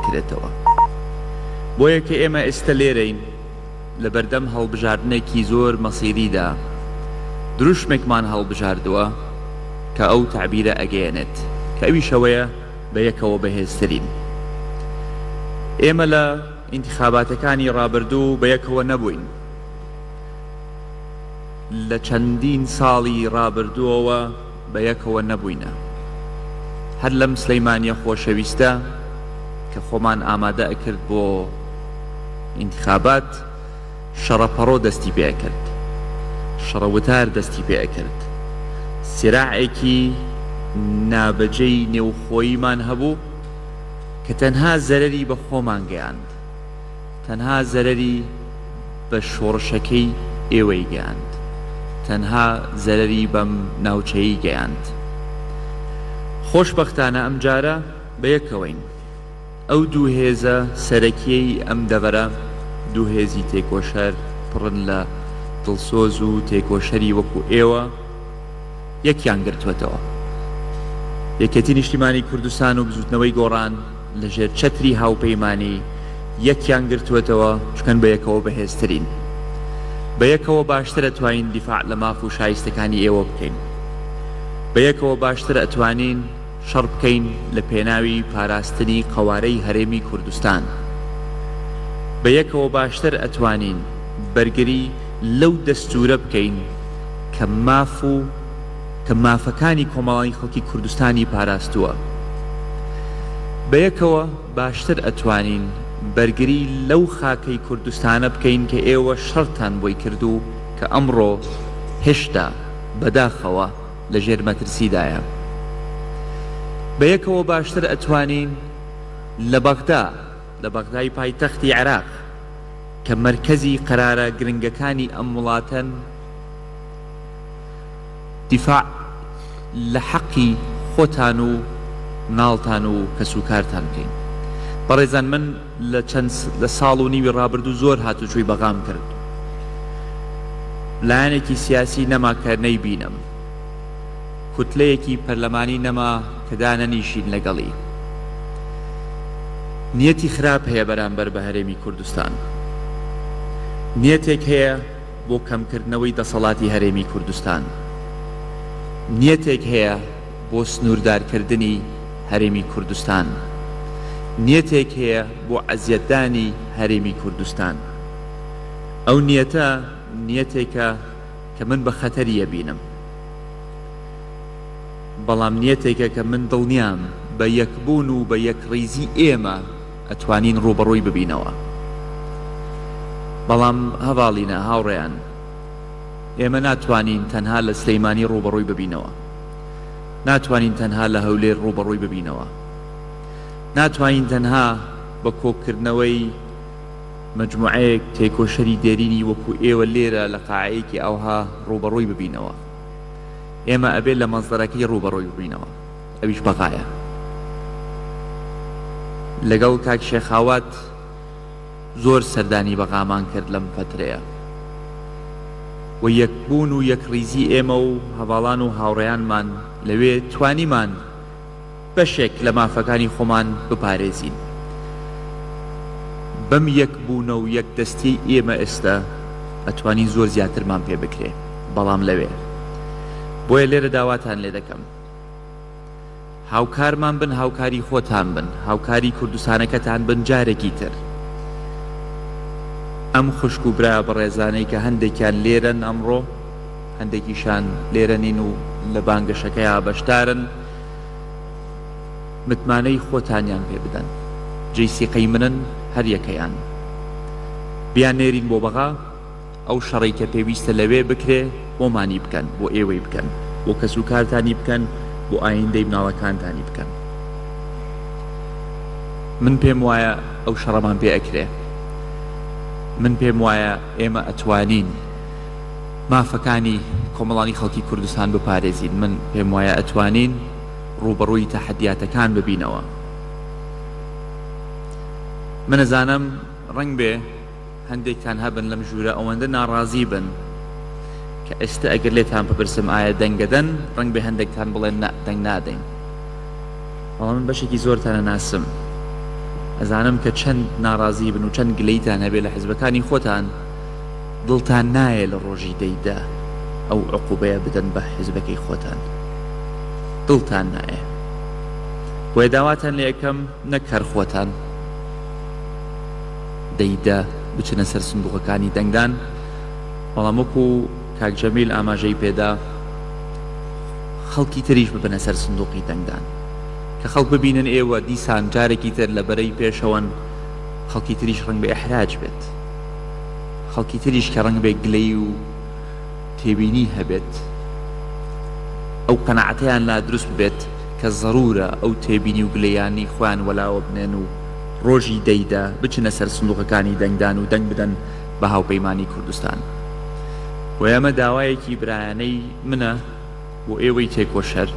دەکرێتەوە. بۆیە کە ئێمە ئێستا لێرەین لە بەردەم هەڵبژاردنێکی زۆر مەسیریدا دروشمێکمان هەڵبژاردووە کە ئەو تعبیرە ئەگەیەنێت کە ئەویشەوەیە بە یەکەوە بەهێزترین. ئێمە لە ئینتیخاباتەکانی ڕابردوو بە یەکەوە نەبووین. لە چەندین ساڵی ڕابردووەوە بە یەکەوە نەبووینە. هەر لەم سلەیمانیە خۆشەویستە کە خۆمان ئامادە ئەکرد بۆ ئینتیخابات، شەڕەپەڕۆ دەستی پێ ئەکرد، شەڕەوتار دەستی پێ ئەکرد، سیراعێکی نابەجێی نێوخۆییمان هەبوو کە تەنها زەرەری بە خۆمان گەیاند، تەنها زەرەری بە شۆڕشەکەی ئێوەی گەیاند، تەنها زەرەری بەم ناوچەیی گەیاند. خۆشبەختانە ئەم جارە بە یەکەوەین. ئەو دوو هێزە سەرەکیەی ئەم دەڤەرە، دوو هێزی تێکۆشەر پڕن لە دڵسۆز و تێکۆشەری وەکو ئێوە یەکیان گرتوێتەوە. یەکێتی نیشتیمانی کوردستان و بزوتنەوەی گۆڕان لەژێر چەتری هاوپەیمانی یەکیان گرتوێتەوە، چکەن بە یەکەوە بەهێزترین. بە یەکەوە باشتر ئەتوانین دیفاع لە ماف و شایستەکانی ئێوە بکەین. بە یەکەوە باشتر ئەتوانین شەڕ بکەین لە پێناوی پاراستنی قەوارەی هەرێمی کوردستان. بە یەکەوە باشتر ئەتوانین بەرگری لەو دەستورە بکەین کە مافەکانی کۆمەڵی خەڵکی کوردستانی پاراستووە. بە یەکەوە باشتر ئەتوانین بەرگری لەو خاکەی کوردستانە بکەین کە ئێوە شەڕتان بۆی کردو کە ئەمڕۆ هێشتا بەداخەوە لە ژێر مەترسیدایە. بە یەکەوە باشتر ئەتوانین لە بەغدای پایتەختی عێراق کە مەرکەزی قەرارە گرنگەکانی ئەم وڵاتەن دیفاع لە حەقی خۆتان و ناڵتان و کەسوکارتان بکەین. بەڕێزان، من لە ساڵ و نیوی ڕابردوو زۆر هاتوچۆی بەغام کرد. لایەنێکی سیاسی نەما کە نەیبینم، کوتلەیەکی پەرلەمانی نەما کە دانەنیشین لەگەڵی. نیەتی خراپ هەیە بەرامبەر بە هەرێمی کوردستان. نیەتێک هەیە بۆ کەمکردنەوەی دەسەڵاتی هەرێمی کوردستان. نیەتێک هەیە بۆ سنووردارکردنی هەرێمی کوردستان. نیەتێک هەیە بۆ عەزیەتدانی هەرێمی کوردستان. ئەو نیەتە نیەتێکە کە من بە خەتەریە بینم، بەڵام نیەتێکە کە من دڵنیام بە یەکبوون و بە یەکڕیزی ئێمە ئەتوانین ڕوبەڕووی ببینەوە. بەڵام هەواڵینە هاوڕێیان، ئێمە ناتوانین تەنها لە سلەیمانی ڕوبەڕووی ببینەوە، ناتوانین تەنها لە هەولێر ڕوبەڕووی ببینەوە، ناتوانین تەنها بە کۆکردنەوەی مەجموعەیەک تێکۆشەری دێرینی وەکو ئێوە لێرە لە قاعەیەکی ئەوها ڕوبەڕووی ببینەوە. ئێمە ئەبێت لە مەنزەرەکەی ڕوبەڕووی ببینەوە، ئەویش بەقایە. لەگەڵ کاک شێخاوات زۆر سەردانی بەغامان کرد لەم فترەیە و یەکبوون و یەکڕیزی ئێمە و هەواڵان و هاوڕێیانمان لەوێ توانیمان بەشێک لە مافەکانی خۆمان بپارێزین. بەم یەکبوونە و یەکدەستی ئێمە ئێستا ئەتوانین زۆر زیاترمان پێ بکرێ، بەڵام لەوێ. بۆیە لێرە داواتان لێ دەکەم، هاوکارمان بن، هاوکاری خۆتان بن، هاوکاری کوردستانەکەتان بن جارێکی تر. ئەم خوشک و برا بەڕێزانەی کە هەندێکیان لێرن ئەمڕۆ، هەندێکیشان لێرە نین و لە بانگەشەکەیە بەشدارن، متمانەی خۆتانیان پێ بدەن، جێیسیقەی منن هەر یەکەیان. بیان نێرین بۆ بەغا، ئەو شەڕی کە پێویستە لەوێ بکرێ بۆمانی بکەن، بۆ ئێوەی بکەن، بۆ کەسوکارتانی بکەن، بۆ ئایندەی مناڵەکانتانی بکەن. من پێم وایە ئەو شەڕەمان پێ ئەکرێ. من پێم وایە ئێمە ئەتوانین مافەکانی کۆمەڵانی خەڵکی کوردستان بپارێزین. من پێم وایە ئەتوانین ڕوبەڕووی تەحەدیاتەکان ببینەوە. من ئەزانم ڕەنگ بێ هەندێکتان هەبن لەم ژوورە ئەوەندە ناڕازی بن کە ئێستا ئەگەر لێتان بپرسم ئایا دەنگەدەن، ڕەنگ بێ هەندێکتان بڵێن دەنگ نادەین. بەڵام من بەشێکی زۆرتانە ناسم. ئەزانم کە چەند ناڕازی بن و چەند گلەیتان هەبێت لە حیزبەکانی خۆتان دڵتان نایە لە ڕۆژی دەیدا ئەو عقوبەیە بدەن بە حیزبەکەی خۆتان دڵتان نایە بۆیە داواتان لە یەکەم نەک هەر خۆتان دەیدا بچنە سەر سندوقەکانی دەنگدان بەڵام وەکو کاک جەمیل ئاماژەی پێدا خەڵکی تریش ببنە سەر سندوقی دەنگدان کە خەڵک ببینن ئێوە دیسان جارێکی تر لە بەرەی پێشەوەن خەڵکی تریش ڕەنگ بە ئەحراج بێت خەڵکی تریش کە ڕەنگ بێ گلەی و تێبینی هەبێت ئەو قەنەعەتیان لا دروست بێت کە زەرورە ئەو تێبینی و گلەیانی خۆیان وەلاوە بنێن و ڕۆژی دەیدا بچنە سەر سندوقەکانی دەنگدان و دەنگ بدەن بە هاوپەیمانی کوردستان و ئێمە داوایەکی برایانەی منە بۆ ئێوەی تێکۆشەر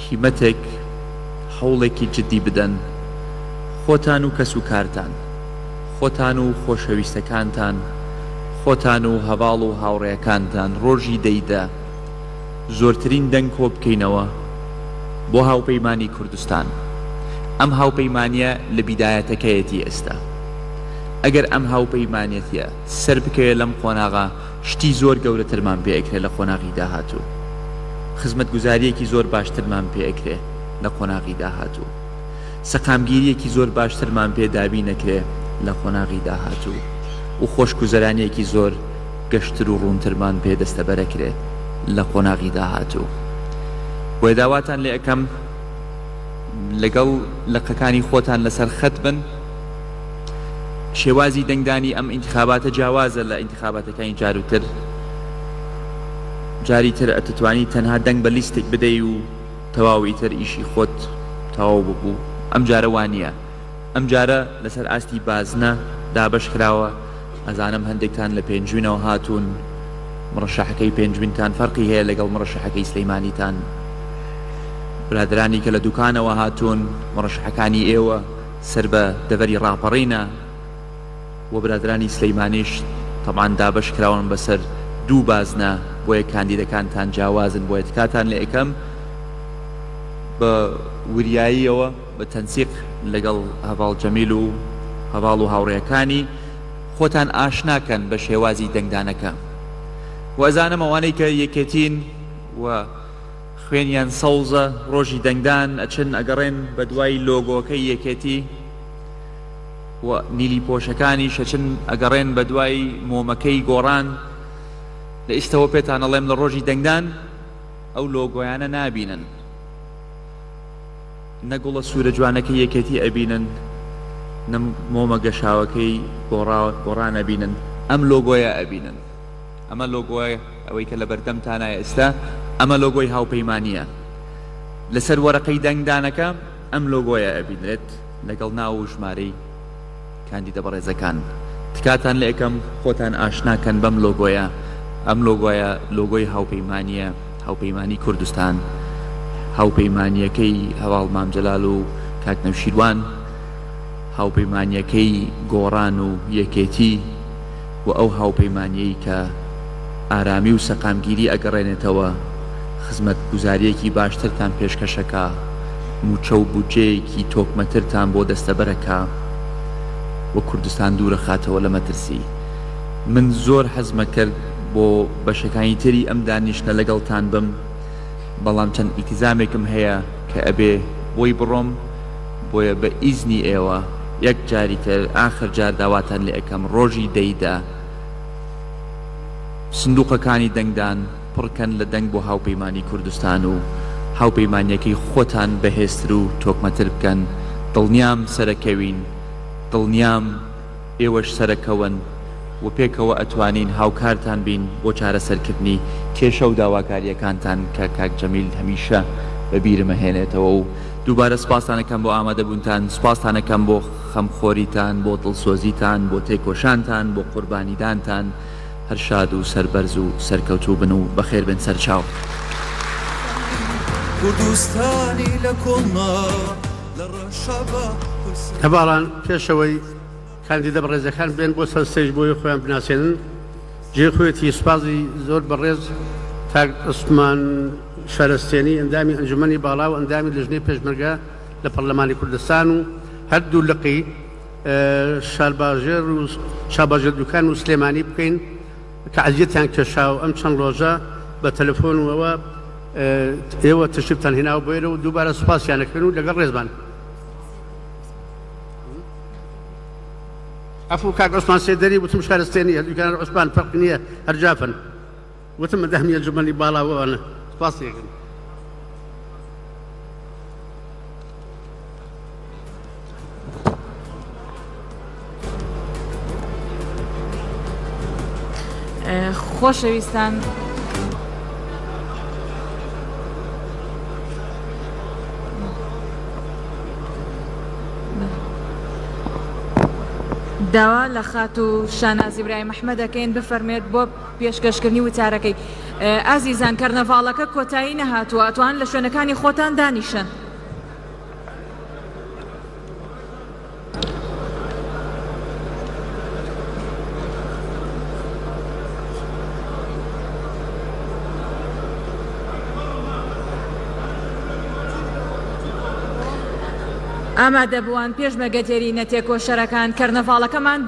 هیمەتێک هەوڵێکی جدی بدەن خۆتان و کەس و کارتان خۆتان و خۆشەویستەکانتان خۆتان و هەواڵ و هاوڕێیەکانتان ڕۆژی دەیدا زۆرترین دەنگ کۆ بکەینەوە بۆ هاوپەیمانی کوردستان ئەم هاوپەیمانیە لە بیدایەتەکەیەتی ئێستا ئەگەر ئەم هاوپەیمانێتیە سەر بکەوێت لەم قۆناغا شتی زۆر گەورەترمان پێ ئەکرێت لە قۆناغی داهاتوو خزمەتگوزاریەکی زۆر باشترمان پێ ئەکرێت لە قۆناغی داهاتوو سەقامگیریەکی زۆر باشترمان پێ دابی نەکرێت لە قۆناغی داهاتوو و خۆشگوزەرانیەکی زۆر گەشتر و ڕوونترمان پێ دەستەبەرەکرێت لە قۆناغی داهاتوو بۆیە داواتان لێ ئەەکەم لەگەڵ لەقەکانی خۆتان لەسەر خەت بن شێوازی دەنگدانی ئەم ئینتخاباتە جیاوازە لە ئینتخاباتەکانی جاروتر جاری تر ئەتتوانی تەنها دەنگ بە لیستێک بدەی و تەواوی تر ئیشی خۆت تەواو ببوو ئەم جارە وانە ئەم جارە لەسەر ئاستی بازنە دابش کراوە ئەزانم هەندێکتان لە پێنجوینەوە هاتوون مڕەشەحەکەی پێنجوینتان فەرقی هەیە لەگەڵ مڕەشەحەکەی سلەیمانیتان برادرانی کە لە دوکانەوە هاتوون مڕەشەحەکانی ئێوە سەر بە دەڤەری ڕاپەڕینە و برادرانی سلەیمانیش تەمان دابش کراون بەسەر دوو بازنە بۆیە کاندیدەکانتان جیاوازن بۆیە تکاتان لە یەکەم بە وریاییەوە بە تەنسیق لەگەڵ هەواڵ جەمیل و هەواڵ و هاوڕێیەکانی خۆتان ئاشناکەن بە شێوازی دەنگدانەکە وەزانم ئەوانەی کە یەکێتین و خوێنیان سەوزە ڕۆژی دەنگدان ئەچن ئەگەڕێن بە دوای لۆگۆکەی یەکێتی و نیلی پۆشەکانی شەچن ئەگەڕێن بە دوای مۆمەکەی گۆڕان لە ئیستەوە پێتان ئەڵێم لە ڕۆژی دەنگدان ئەو لۆگۆیانە نابینن نەگوڵە سوورە جوانەکەی یەکێتی ئەبینن نەم مۆمە گەشاوەکەی گۆڕان ئەبینن ئەم لۆگۆیە ئەبینن ئەمە لۆگۆی ئەوەی کە لە بەردەمتانایە ئێستا ئەمە لۆگۆی هاوپەیمانیە لەسەر وەرەقەی دەنگدانەکە ئەم لۆگۆیە ئەبینێت لەگەڵ ناو و ژمارەی کاندیدە بەڕێزەکان تکاتان لە یەکەم خۆتان ئاشناکەن بەم لۆگۆیە ئەم لۆگۆیە لۆگۆی هاوپەیمانیە هاوپەیمانی کوردستان هاوپەیمانیەکەی هەواڵ مامجەلال و کاک نەوشیروان هاوپەیمانیەکەی گۆڕان و یەکێتی و ئەو هاوپەیمانیەی کە ئارامی و سەقامگیری ئەگەڕێنێتەوە خزمەت گوزاریەکی باشترتان پێشکەشەکە موچە و بودجەیەکی تۆکمەترتان بۆ دەستەبەرەکە و کوردستان دوورە خاتەوە لە مەترسی من زۆر حەزمە کرد بۆ بەشەکانی تری ئەم دانیشتە لەگەڵتان بم بەڵام چەند ئیلتیزامێکم هەیە کە ئەبێ بۆی بڕۆم بۆیە بە ئیزنی ئێوە یەک جاری تر ئاخر جار داواتان لێ ئەەکەم ڕۆژی دەیدا سندوقەکانی دەنگدان پڕکەن لە دەنگ بۆ هاوپەیمانی کوردستان و هاوپەیمانیەکەی خۆتان بەهێزتر و تۆکمەتر بکەن دڵنیام سەرەکەوین دڵنیام ئێوەش سەرەکەون و پێکەوە ئەتوانین هاوکارتان بین بۆ چارەسەرکردنی کێشە و داواکاریەکانتان کە کاک جەمیل هەمیشە بەبیرمە هێنێتەوە و دووبارە سپاسانەکەم بۆ ئامادەبوونتان سپاسانەکەم بۆ خەمخۆریتان بۆ دڵسۆزیتان بۆ تێکۆشانتان بۆ قوربانیدانتان هەر شاد و سەربەرز و سەرکەوتوو بن و بەخێر بن سەرچاو کوردستانی لە کۆڵما لە ڕەشەبە هەباڵان پێشەوەی کاندیدە بەڕێزەکان بێن بۆ سەر ستێج بۆی خۆیان بناسێنن جێ خۆیەتی سوپازی زۆر بەڕێز کاک عوسمان شارەستێنی ئەندامی ئەنجومەنی باڵا و ئەندامی لەژنەی پێشمەرگە لە پەرلەمانی کوردستان و هەردوو لقی شارباژێر و شاباژێر دوکان و سلێمانی بکەین کە عەزیەتیان کێشا و ئەم چەند ڕۆژە بە تەلەفۆن و ئەوە ئێوە تشریفتان هێناوە بۆ ئێرە و دووبارە سوپاسیانەکەن و لەگەڵ ڕێزبان. عفو کاک عوسمان سێدەری وتم شارستێنی هەردووکان عوسمان فەرق نییە هەرجافن وتم دەهمیە جمەلی باڵاوەوانە سوپاسیەکەن. خۆشەویستان داوا لە خات و شانازی برای محمەد دەکەین بفەرمێت بۆ پێشکەشکردنی وتارەکەی. ئازیزان کەرنەڤاڵەکە کۆتایی نەهاتووە ئەتوان لە شوێنەکانی خۆتان دانیشن. ئامادە بووان پێشمەرگە دێرینە تێکۆشەرەکان کەرنەڤاڵەکەمان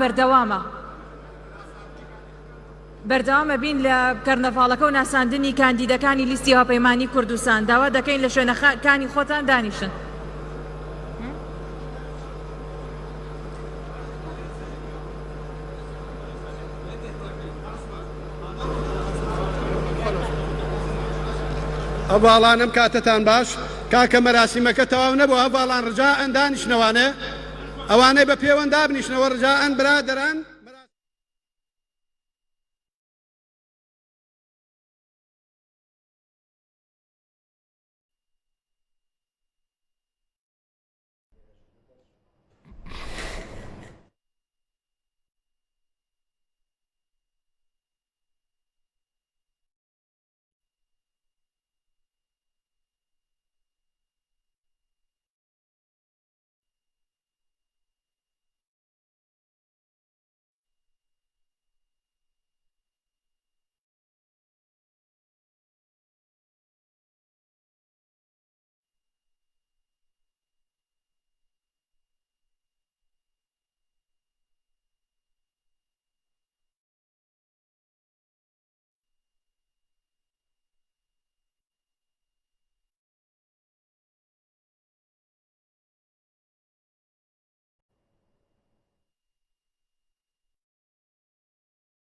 بەردەوامە بین لە کەرنەڤاڵەکە و ناساندنی کاندیدەکانی لیستی هاوپەیمانی کوردستان. داوا دەکەین لە شوێنەکانی خۆتان دانیشن. ئەڤاڵانم کاتتان باش کاکە مەراسیمەکە تەواو نەبوو ئەڤاڵان ڕجاءن دانیشنەوانێ ئەوانەی بە پێوەندا بنیشنەوە ڕجاءن برادەران